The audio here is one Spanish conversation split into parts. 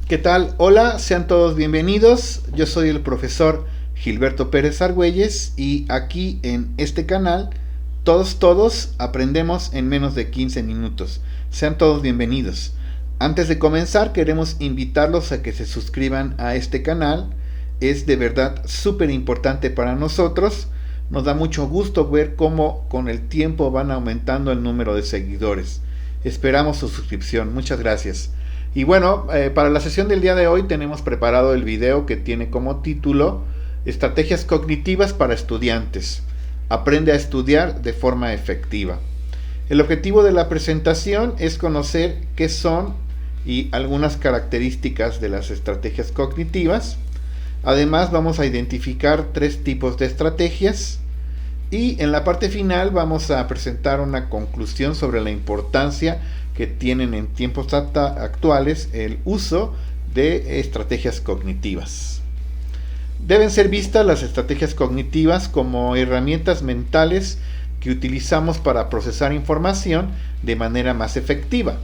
¿Qué tal? Hola, sean todos bienvenidos. Yo soy el profesor Gilberto Pérez Argüelles y aquí en este canal todos aprendemos en menos de 15 minutos. Sean todos bienvenidos. Antes de comenzar queremos invitarlos a que se suscriban a este canal. Es de verdad súper importante para nosotros. Nos da mucho gusto ver cómo con el tiempo van aumentando el número de seguidores. Esperamos su suscripción. Muchas gracias. Y bueno, para la sesión del día de hoy tenemos preparado el video que tiene como título Estrategias cognitivas para estudiantes. Aprende a estudiar de forma efectiva. El objetivo de la presentación es conocer qué son y algunas características de las estrategias cognitivas. Además vamos a identificar 3 tipos de estrategias y en la parte final vamos a presentar una conclusión sobre la importancia que tienen en tiempos actuales el uso de estrategias cognitivas. Deben ser vistas las estrategias cognitivas como herramientas mentales que utilizamos para procesar información de manera más efectiva.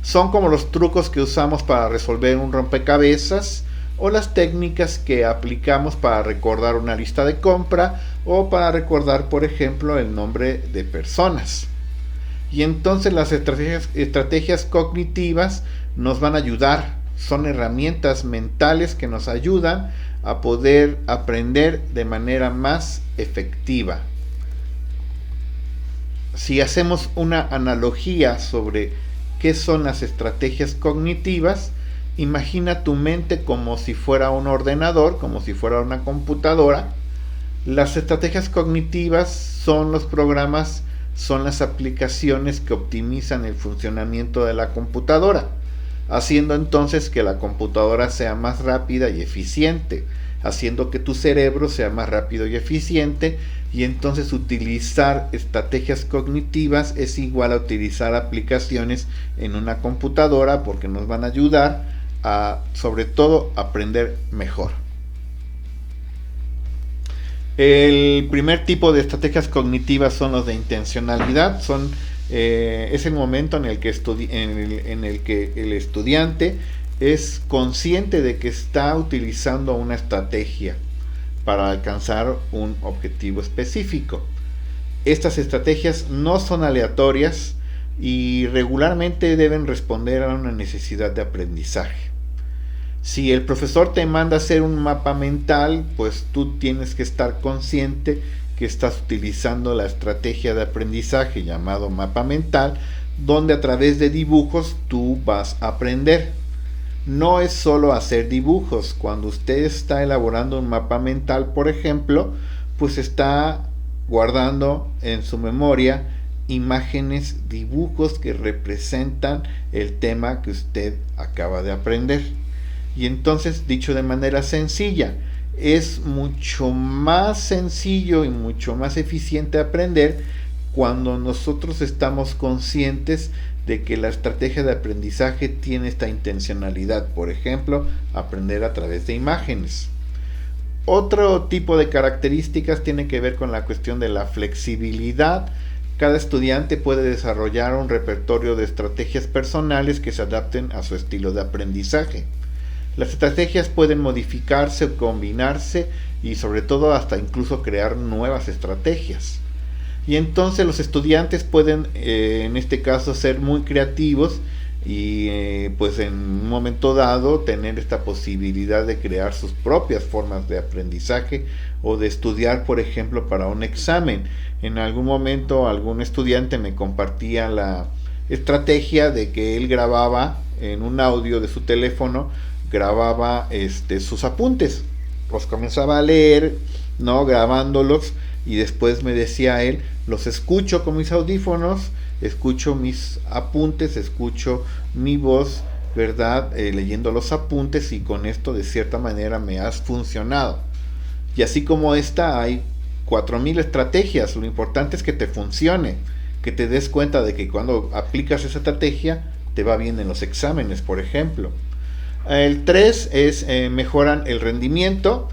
Son como los trucos que usamos para resolver un rompecabezas o las técnicas que aplicamos para recordar una lista de compra o para recordar, por ejemplo, el nombre de personas. Y entonces las estrategias cognitivas nos van a ayudar, son herramientas mentales que nos ayudan a poder aprender de manera más efectiva. Si hacemos una analogía sobre qué son las estrategias cognitivas, imagina tu mente como si fuera un ordenador, como si fuera una computadora. Las estrategias cognitivas son los programas, son las aplicaciones que optimizan el funcionamiento de la computadora, haciendo entonces que la computadora sea más rápida y eficiente, haciendo que tu cerebro sea más rápido y eficiente, y entonces utilizar estrategias cognitivas es igual a utilizar aplicaciones en una computadora porque nos van a ayudar a, sobre todo, aprender mejor. El primer tipo de estrategias cognitivas son los de intencionalidad. Es el momento en el que el estudiante es consciente de que está utilizando una estrategia para alcanzar un objetivo específico. Estas estrategias no son aleatorias y regularmente deben responder a una necesidad de aprendizaje. Si el profesor te manda hacer un mapa mental, pues tú tienes que estar consciente que estás utilizando la estrategia de aprendizaje llamado mapa mental, donde a través de dibujos tú vas a aprender. No es solo hacer dibujos. Cuando usted está elaborando un mapa mental, por ejemplo, pues está guardando en su memoria imágenes, dibujos que representan el tema que usted acaba de aprender. Y entonces, dicho de manera sencilla, es mucho más sencillo y mucho más eficiente aprender cuando nosotros estamos conscientes de que la estrategia de aprendizaje tiene esta intencionalidad. Por ejemplo, aprender a través de imágenes. Otro tipo de características tiene que ver con la cuestión de la flexibilidad. Cada estudiante puede desarrollar un repertorio de estrategias personales que se adapten a su estilo de aprendizaje. Las estrategias pueden modificarse o combinarse y sobre todo hasta incluso crear nuevas estrategias. Y entonces los estudiantes pueden en este caso ser muy creativos y pues en un momento dado tener esta posibilidad de crear sus propias formas de aprendizaje o de estudiar, por ejemplo, para un examen. En algún momento algún estudiante me compartía la estrategia de que él grababa en un audio de su teléfono, grababa sus apuntes, los comenzaba a leer, ¿no? Grabándolos, y después me decía él, los escucho con mis audífonos, escucho mis apuntes, escucho mi voz, ¿verdad? Leyendo los apuntes, y con esto de cierta manera me has funcionado. Y así como esta hay 4000 estrategias. Lo importante es que te funcione, que te des cuenta de que cuando aplicas esa estrategia te va bien en los exámenes, por ejemplo. El 3 es mejoran el rendimiento.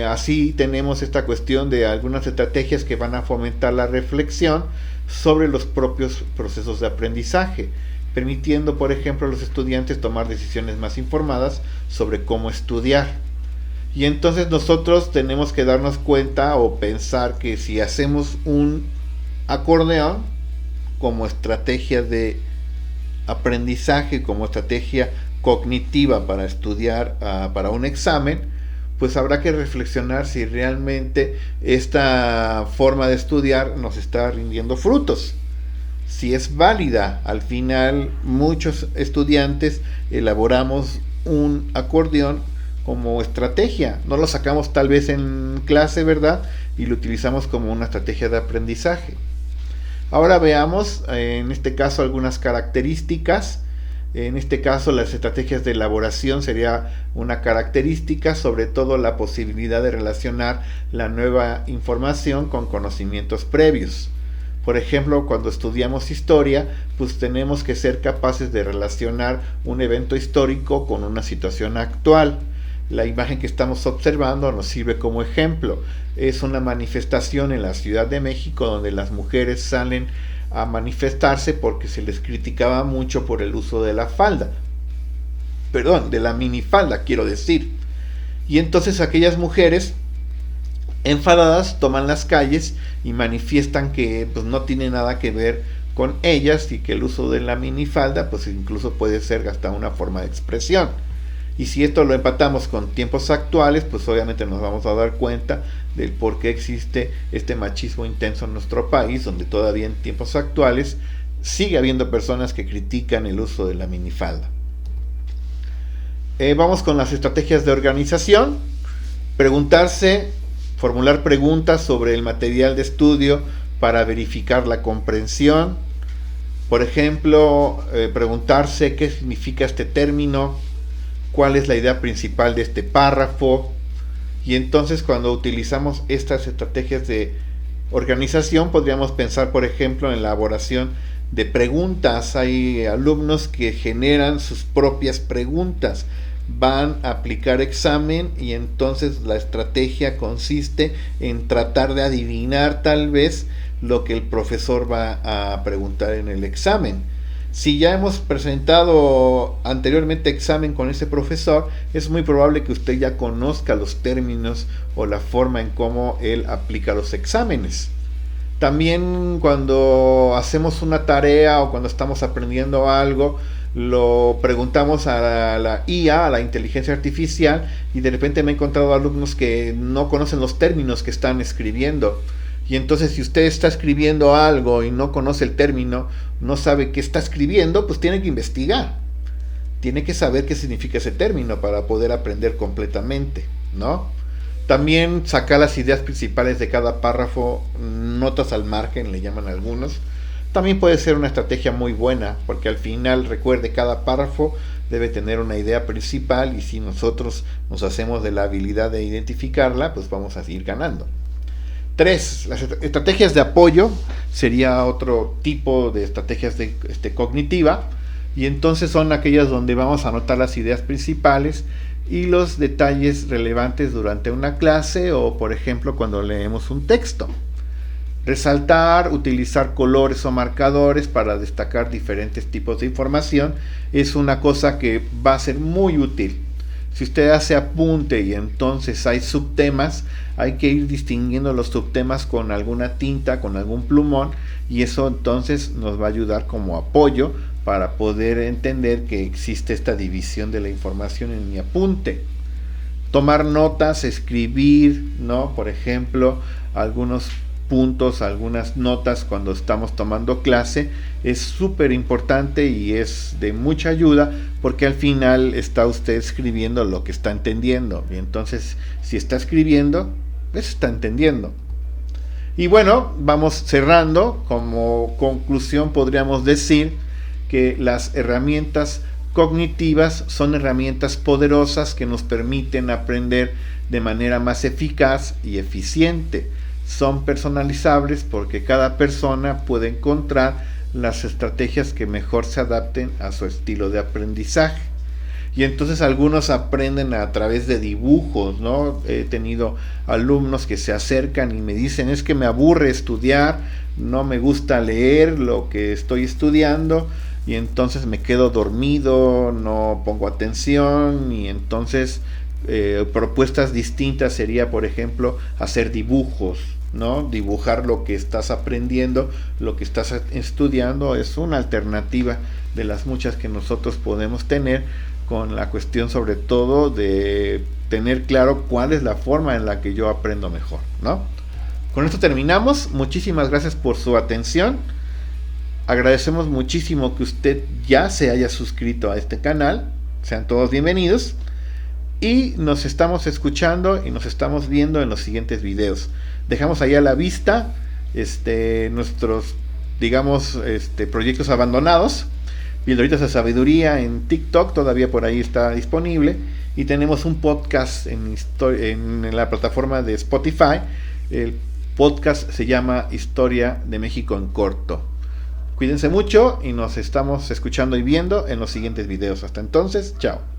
Así tenemos esta cuestión de algunas estrategias que van a fomentar la reflexión sobre los propios procesos de aprendizaje. permitiendo, por ejemplo, a los estudiantes tomar decisiones más informadas sobre cómo estudiar. Y entonces nosotros tenemos que darnos cuenta o pensar que si hacemos un acordeón como estrategia de aprendizaje, como estrategia cognitiva para estudiar para un examen, pues habrá que reflexionar si realmente esta forma de estudiar nos está rindiendo frutos, si es válida. Al final muchos estudiantes elaboramos un acordeón como estrategia, no lo sacamos tal vez en clase, ¿verdad? Y lo utilizamos como una estrategia de aprendizaje. Ahora veamos en este caso algunas características. En este caso las estrategias de elaboración sería una característica, sobre todo la posibilidad de relacionar la nueva información con conocimientos previos. Por ejemplo, cuando estudiamos historia, pues tenemos que ser capaces de relacionar un evento histórico con una situación actual. La imagen que estamos observando nos sirve como ejemplo. Es una manifestación en la Ciudad de México donde las mujeres salen a manifestarse porque se les criticaba mucho por el uso de la falda. Perdón, de la minifalda, quiero decir. Y entonces aquellas mujeres enfadadas toman las calles y manifiestan que pues, no tiene nada que ver con ellas y que el uso de la minifalda pues incluso puede ser hasta una forma de expresión. Y si esto lo empatamos con tiempos actuales, pues obviamente nos vamos a dar cuenta del por qué existe este machismo intenso en nuestro país, donde todavía en tiempos actuales sigue habiendo personas que critican el uso de la minifalda. Vamos con las estrategias de organización. Preguntarse, formular preguntas sobre el material de estudio para verificar la comprensión. Por ejemplo, preguntarse qué significa este término, cuál es la idea principal de este párrafo. Y entonces cuando utilizamos estas estrategias de organización podríamos pensar, por ejemplo, en la elaboración de preguntas. Hay alumnos que generan sus propias preguntas, van a aplicar examen y entonces la estrategia consiste en tratar de adivinar tal vez lo que el profesor va a preguntar en el examen. Si ya hemos presentado anteriormente examen con ese profesor, es muy probable que usted ya conozca los términos o la forma en cómo él aplica los exámenes. También cuando hacemos una tarea o cuando estamos aprendiendo algo, lo preguntamos a la IA, a la inteligencia artificial, y de repente me he encontrado alumnos que no conocen los términos que están escribiendo. Y entonces si usted está escribiendo algo y no conoce el término, no sabe qué está escribiendo, pues tiene que investigar. Tiene que saber qué significa ese término para poder aprender completamente, ¿no? También sacar las ideas principales de cada párrafo, notas al margen, le llaman algunos. También puede ser una estrategia muy buena, porque al final, recuerde, cada párrafo debe tener una idea principal y si nosotros nos hacemos de la habilidad de identificarla, pues vamos a seguir ganando. 3. Las estrategias de apoyo sería otro tipo de estrategias cognitiva, y entonces son aquellas donde vamos a anotar las ideas principales y los detalles relevantes durante una clase o por ejemplo cuando leemos un texto. Resaltar, utilizar colores o marcadores para destacar diferentes tipos de información es una cosa que va a ser muy útil. Si usted hace apunte y entonces hay subtemas, hay que ir distinguiendo los subtemas con alguna tinta, con algún plumón, y eso entonces nos va a ayudar como apoyo para poder entender que existe esta división de la información en mi apunte. Tomar notas, escribir, ¿no? Por ejemplo, algunos puntos, algunas notas cuando estamos tomando clase es súper importante y es de mucha ayuda porque al final está usted escribiendo lo que está entendiendo y entonces si está escribiendo pues está entendiendo. Y bueno, vamos cerrando. Como conclusión podríamos decir que las herramientas cognitivas son herramientas poderosas que nos permiten aprender de manera más eficaz y eficiente. Son personalizables porque cada persona puede encontrar las estrategias que mejor se adapten a su estilo de aprendizaje. Y entonces algunos aprenden a través de dibujos, ¿no? He tenido alumnos que se acercan y me dicen, es que me aburre estudiar, no me gusta leer lo que estoy estudiando, y entonces me quedo dormido, no pongo atención, y entonces propuestas distintas sería, por ejemplo, hacer dibujos, ¿no? Dibujar lo que estás aprendiendo, lo que estás estudiando, es una alternativa de las muchas que nosotros podemos tener, con la cuestión sobre todo de tener claro cuál es la forma en la que yo aprendo mejor, ¿no? Con esto terminamos. Muchísimas gracias por su atención. Agradecemos muchísimo que usted ya se haya suscrito a este canal. Sean todos bienvenidos. Y nos estamos escuchando y nos estamos viendo en los siguientes videos. Dejamos ahí a la vista nuestros, digamos, proyectos abandonados. Pildoritas de Sabiduría en TikTok, todavía por ahí está disponible. Y tenemos un podcast en la plataforma de Spotify. El podcast se llama Historia de México en Corto. Cuídense mucho y nos estamos escuchando y viendo en los siguientes videos. Hasta entonces, chao.